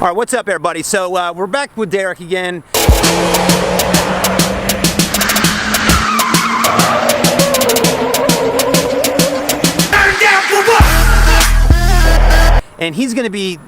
All right, what's up, everybody? So we're back with Derrick again. And he's going to be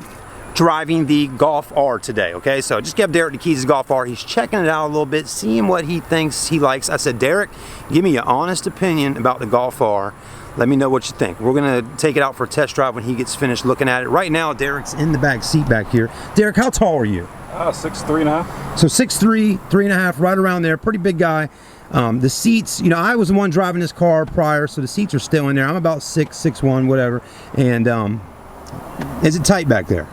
driving the Golf R today, okay? So I just gave Derrick the keys to the Golf R. He's checking it out a little bit, seeing what he thinks he likes. I said, Derrick, give me your honest opinion about the Golf R. Let me know what you think. We're gonna take it out for a test drive when he gets finished looking at it. Right now, Derrick's in the back seat back here. Derrick, how tall are you? 6'3.5". So 6'3", 3.5, right around there. Pretty big guy. The seats, you know, I was the one driving this car prior, so the seats are still in there. I'm about 6'1", whatever. And is it tight back there?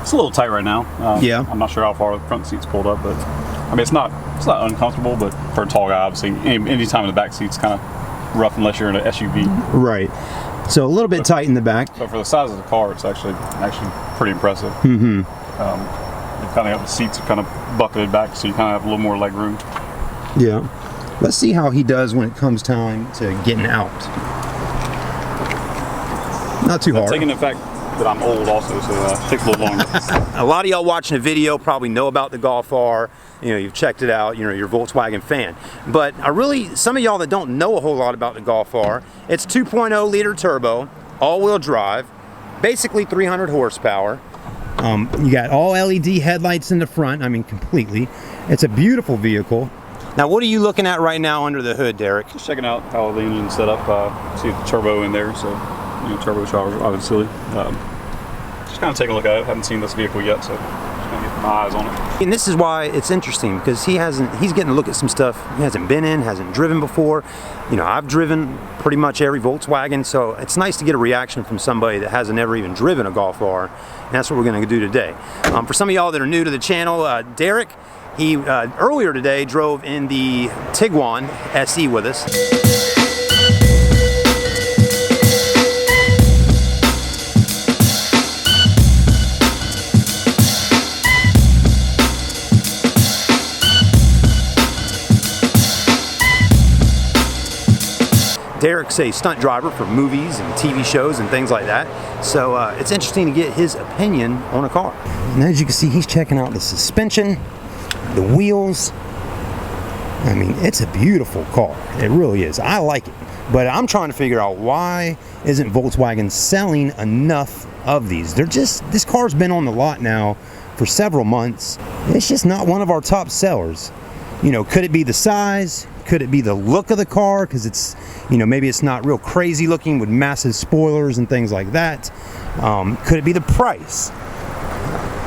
It's a little tight right now. Yeah. I'm not sure how far the front seat's pulled up, but I mean, it's not uncomfortable, but for a tall guy, obviously, any time in the back seat's kind of rough unless you're in an SUV. Right. So a little bit tight in the back. So for the size of the car, it's actually pretty impressive. Mm-hmm. You kind of have the seats are kind of bucketed back, so you kind of have a little more leg room. Yeah. Let's see how he does when it comes time to getting out. Not too hard. Taking the fact that I'm old also, so it takes a little longer. A lot of y'all watching the video probably know about the Golf R. You know, you've checked it out, you know, you're a Volkswagen fan. But some of y'all that don't know a whole lot about the Golf R, it's 2.0 liter turbo, all-wheel drive, basically 300 horsepower. You got all LED headlights in the front, I mean completely. It's a beautiful vehicle. Now what are you looking at right now under the hood, Derrick? Just checking out how the engine's set up. See the turbo in there, so you know, turbocharged, obviously. Just kind of taking a look at it. Haven't seen this vehicle yet, so just kind of get my eyes on it. And this is why it's interesting, because he's getting to look at some stuff he hasn't been in, hasn't driven before. You know, I've driven pretty much every Volkswagen, so it's nice to get a reaction from somebody that hasn't ever even driven a Golf R, and that's what we're going to do today. For some of y'all that are new to the channel, Derrick, he earlier today drove in the Tiguan SE with us. Derrick's a stunt driver for movies and TV shows and things like that, so it's interesting to get his opinion on a car. And as you can see, he's checking out the suspension, the wheels. I mean, it's a beautiful car. It really is. I like it, but I'm trying to figure out why isn't Volkswagen selling enough of these. This car's been on the lot now for several months. It's just not one of our top sellers. You know, could it be the size? Could it be the look of the car? Because it's, you know, maybe it's not real crazy looking with massive spoilers and things like that. Could it be the price?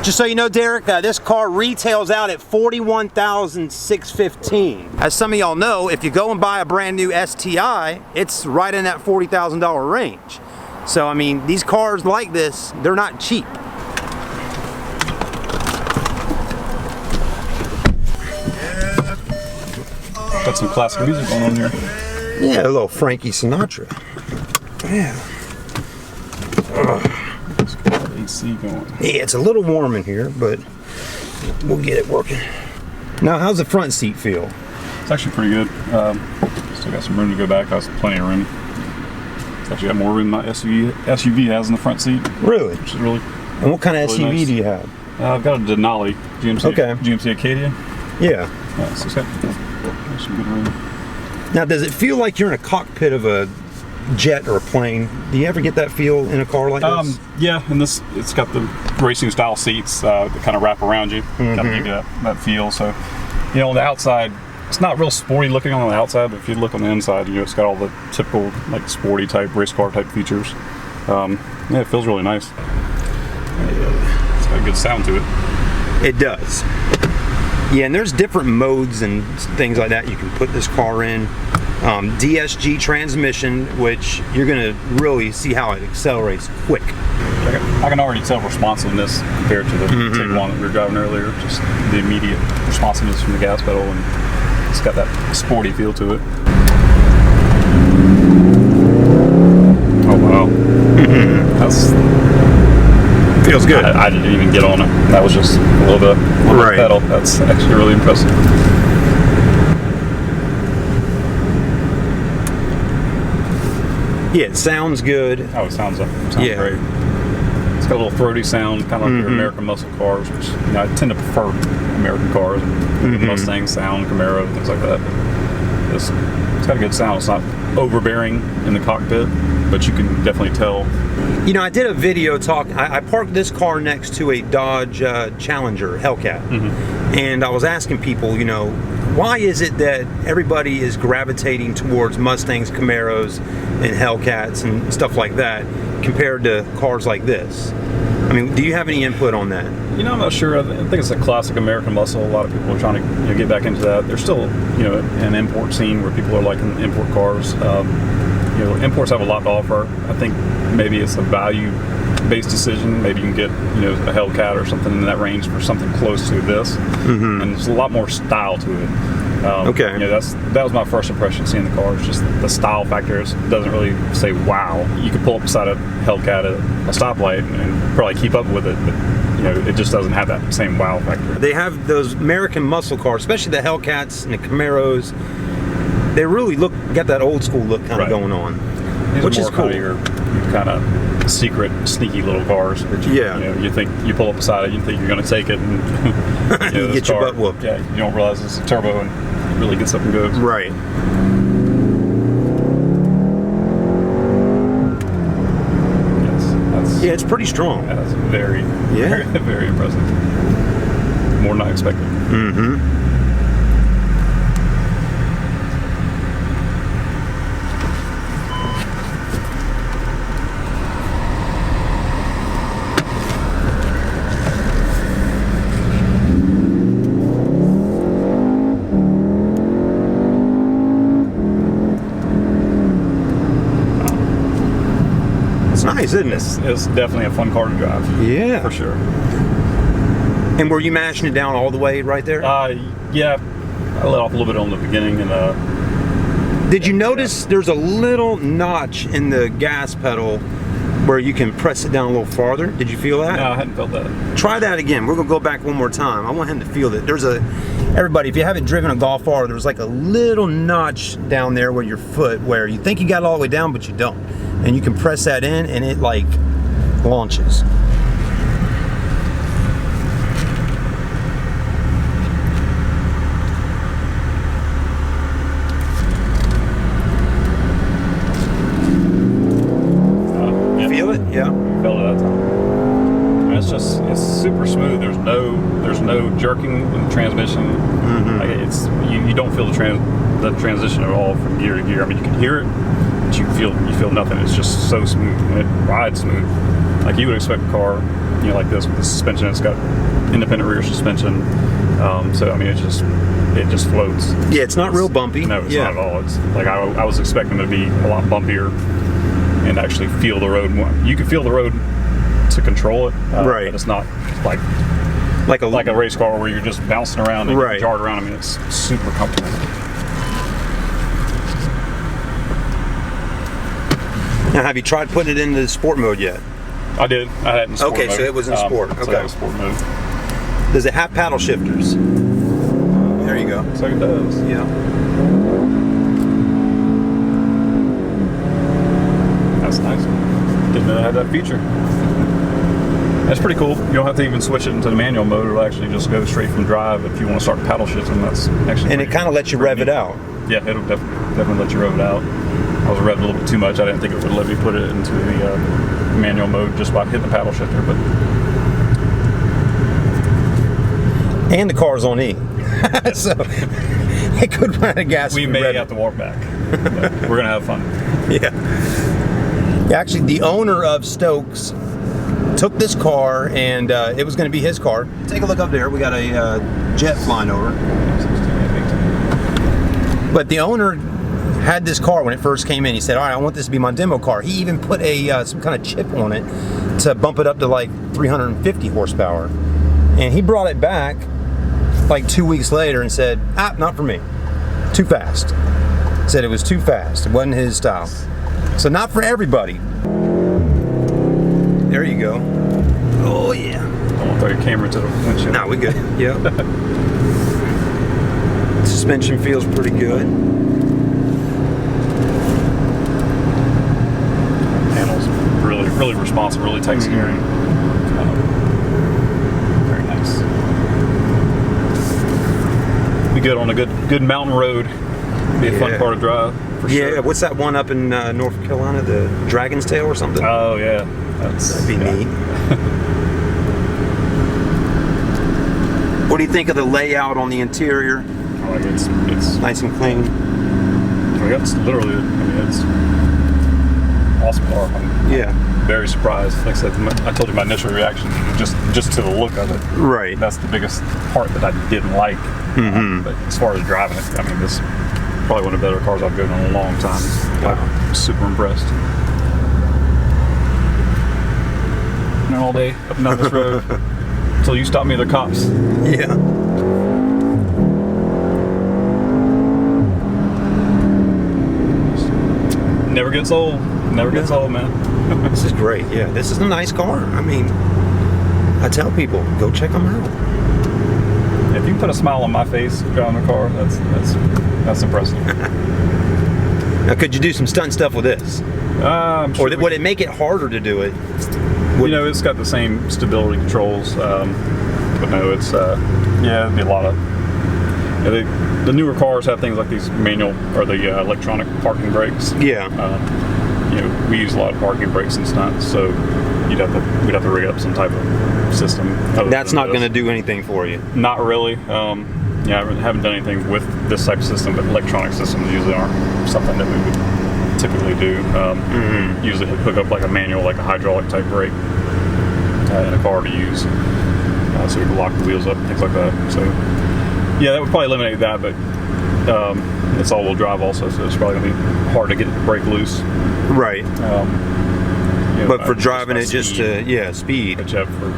Just so you know, Derrick, this car retails out at $41,615. As some of y'all know, if you go and buy a brand new STI, it's right in that $40,000 range. So, I mean, these cars like this, they're not cheap. Got some classic music going on here. Yeah, a little Frankie Sinatra. Yeah. Let's get that AC going. Yeah, it's a little warm in here, but we'll get it working. Now, how's the front seat feel? It's actually pretty good. Still got some room to go back. That's plenty of room. It's actually got more room than my SUV has in the front seat. Really? Which is really. And what kind of really SUV nice. do you have? I've got a Denali GMC Acadia. Yeah. So it's got some good room. Now, does it feel like you're in a cockpit of a jet or a plane? Do you ever get that feel in a car like this? Yeah, and it's got the racing style seats that kind of wrap around you. Kind of give you that feel. So, you know, on the outside, it's not real sporty looking on the outside, but if you look on the inside, you know, it's got all the typical like sporty type race car type features. Yeah, it feels really nice. It's got a good sound to it. It does. Yeah, and there's different modes and things like that you can put this car in. DSG transmission, which you're going to really see how it accelerates quick. I can already tell responsiveness compared to the Tiguan that we were driving earlier. Just the immediate responsiveness from the gas pedal, and it's got that sporty feel to it. Oh wow, that's feels good. I didn't even get on it. That was just a little bit of pedal. That's actually really impressive. Yeah, it sounds good. Oh, it sounds great. It's got a little throaty sound, kind of like your American muscle cars, which I tend to prefer American cars, and Mustang sound, Camaro, things like that. But it's got a good sound. It's not overbearing in the cockpit, but you can definitely tell. I did a video I parked this car next to a Dodge Challenger Hellcat, and I was asking people, why is it that everybody is gravitating towards Mustangs, Camaros, and Hellcats and stuff like that compared to cars like this? I mean, do you have any input on that? I'm not sure. I think it's a classic American muscle. A lot of people are trying to get back into that. There's still, an import scene where people are liking import cars. Imports have a lot to offer. I think maybe it's a value-based decision. Maybe you can get, a Hellcat or something in that range for something close to this, and there's a lot more style to it. Okay. That was my first impression seeing the car. It's just the style factor doesn't really say wow. You could pull up beside a Hellcat at a stoplight and probably keep up with it, but it just doesn't have that same wow factor. They have those American muscle cars, especially the Hellcats and the Camaros. They really got that old school look kind of going on, which is cool. Your kind of secret, sneaky little cars. That you think you pull up beside it, you think you're going to take it, and you get your butt whooped. Yeah, you don't realize it's a turbo and it really gets up and goes. Right. Yeah, it's pretty strong. That's very, very impressive. More than I expected. Nice, isn't it? It's definitely a fun car to drive. Yeah, for sure. And were you mashing it down all the way right there? Yeah, I let off a little bit on the beginning, and did you notice there's a little notch in the gas pedal where you can press it down a little farther? Did you feel that? No, I hadn't felt that. Try that again. We're gonna go back one more time. I want him to feel that. Everybody, if you haven't driven a Golf R, there's like a little notch down there where your foot, where you think you got it all the way down, but you don't. And you can press that in and it like launches. Feel it? Yeah. Felt it that time. It's super smooth. There's no jerking in the transmission. Like you don't feel the transition at all from gear to gear. I mean, you can hear it, but you feel nothing. It's just so smooth, and it rides smooth, like you would expect a car, like this with the suspension. It's got independent rear suspension, so I mean, it just floats. Yeah, it's not real bumpy. No, it's not at all. It's like I was expecting it to be a lot bumpier and actually feel the road more. You can feel the road to control it, right? But it's not like a race car where you're just bouncing around and getting jarred around. I mean, it's super comfortable. Now, have you tried putting it into the sport mode yet? I did. I had it in sport mode. Okay, so it was in sport. So that was sport mode. Does it have paddle shifters? There you go. So it does. Yeah. That's nice. Didn't know it had that feature. That's pretty cool. You don't have to even switch it into the manual mode. It'll actually just go straight from drive if you want to start paddle shifting. That's actually. And it kind of lets you rev it out. Yeah, it'll definitely let you rev it out. I was revving a little bit too much. I didn't think it would let me put it into the manual mode just by hitting the paddle shifter, but. And the car's on E, so it could run out of gas. We may have to walk back. We're gonna have fun. Yeah. Actually, the owner of Stokes took this car, and it was going to be his car. Take a look up there. We got a jet flying over. But the owner had this car when it first came in. He said, all right, I want this to be my demo car. He even put some kind of chip on it to bump it up to like 350 horsepower. And he brought it back like 2 weeks later and said, not for me. Too fast. Said it was too fast. It wasn't his style. So not for everybody. There you go. Oh yeah. I won't throw your camera to the windshield. No, we good. Yeah. Suspension feels pretty good. Panel's really responsive, really tight steering. good on a good mountain road. Be a fun car to drive. For sure. Yeah, what's that one up in North Carolina? The Dragon's Tail or something? Oh yeah, that'd be neat. What do you think of the layout on the interior? I like it's nice and clean. It's literally, I mean, it's awesome car. I'm very surprised. Like I said, I told you my initial reaction just to the look of it. Right. That's the biggest part that I didn't like. But as far as driving it, I mean, this is probably one of the better cars I've driven in a long time. I'm super impressed. And all day up and down this road until you stop me, the cops. Yeah. Never gets old. Never gets old, man. This is great. Yeah, this is a nice car. I mean, I tell people, go check them out. If you can put a smile on my face driving a car, that's impressive. Now, could you do some stunt stuff with this? Sure or would it make it harder to do it? You know, it's got the same stability controls, but no, it's it'd be a lot of. The newer cars have things like these manual or the electronic parking brakes. Yeah. You know, we use a lot of parking brakes and stunts, so we'd have to rig up some type of system. That's not going to do anything for you. Not really. Yeah, I haven't done anything with this type of system, but electronic systems usually aren't something that we would typically do. Usually hook up like a manual, like a hydraulic type brake in a car to use, so we can lock the wheels up, things like that. So yeah, that would probably eliminate that, but it's all-wheel drive also, so it's probably going to be hard to get the brake loose. Right. You know, but for driving it just speed, to, speed. But yeah, for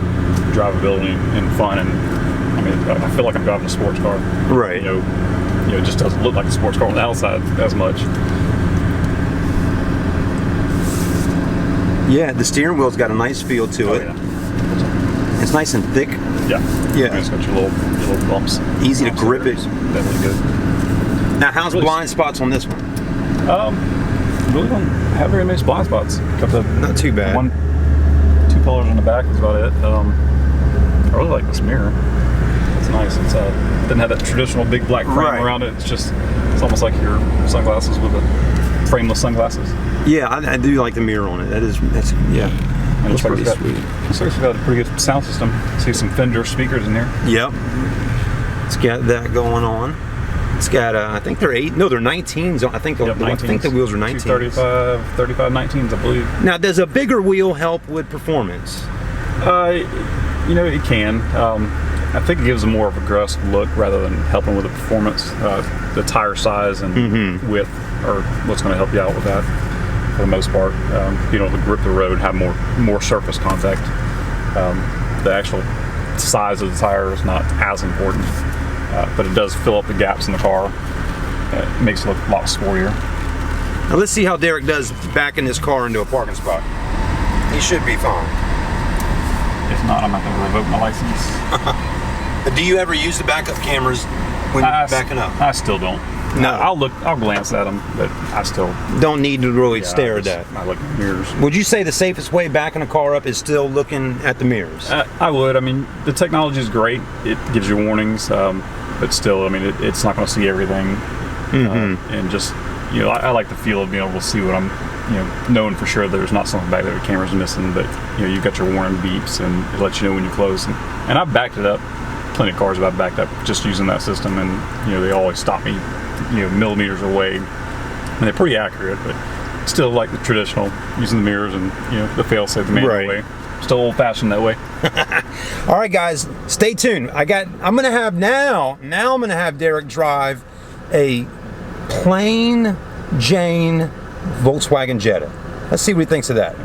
drivability and fun, and I mean, I feel like I'm driving a sports car. Right. You know, it just doesn't look like a sports car on the outside as much. Yeah, the steering wheel's got a nice feel to it. Yeah. It's nice and thick. Yeah. Yeah. It's got your little bumps. Easy to grip it. Definitely good. Now, how's Really blind spots on this one? Really don't have very many blind spots. Not too bad. 2 pillars on the back is about it. I really like this mirror. It's nice. It's doesn't have that traditional big black frame around it. It's almost like your sunglasses with the frameless sunglasses. Yeah, I do like the mirror on it. That's yeah. And it looks like it's got a pretty good sound system. See some Fender speakers in here. Yep. It's got that going on. It's got, I think they're 19s. I think the wheels are 19s. 35 19s, I believe. Now, does a bigger wheel help with performance? You know, it can. I think it gives a more of a aggressive look rather than helping with the performance. The tire size and width are what's going to help you out with that for the most part. Being able to grip the road, have more surface contact. The actual size of the tire is not as important. But it does fill up the gaps in the car. It makes it look a lot sportier. Now let's see how Derrick does backing this car into a parking spot. He should be fine. If not, I'm not going to revoke my license. Do you ever use the backup cameras when you're backing up? I still don't. No. I'll glance at them, but I still don't need to really stare at that. I look at the mirrors. Would you say the safest way backing a car up is still looking at the mirrors? I would. I mean, the technology is great. It gives you warnings, but still, I mean, it's not going to see everything. And just, you know, I like the feel of being able to see what I'm, you know, knowing for sure there's not something back there the camera's missing, but you know, you've got your warning beeps and it lets you know when you close. And I've backed it up. Plenty of cars I've backed up just using that system, and you know, they always stop me, you know, millimeters away, and they're pretty accurate, but still like the traditional using the mirrors and, you know, the fail-safe the manual way. Still old-fashioned that way. All right, guys, stay tuned. I'm gonna have Derrick drive a plain Jane Volkswagen Jetta. Let's see what he thinks of that.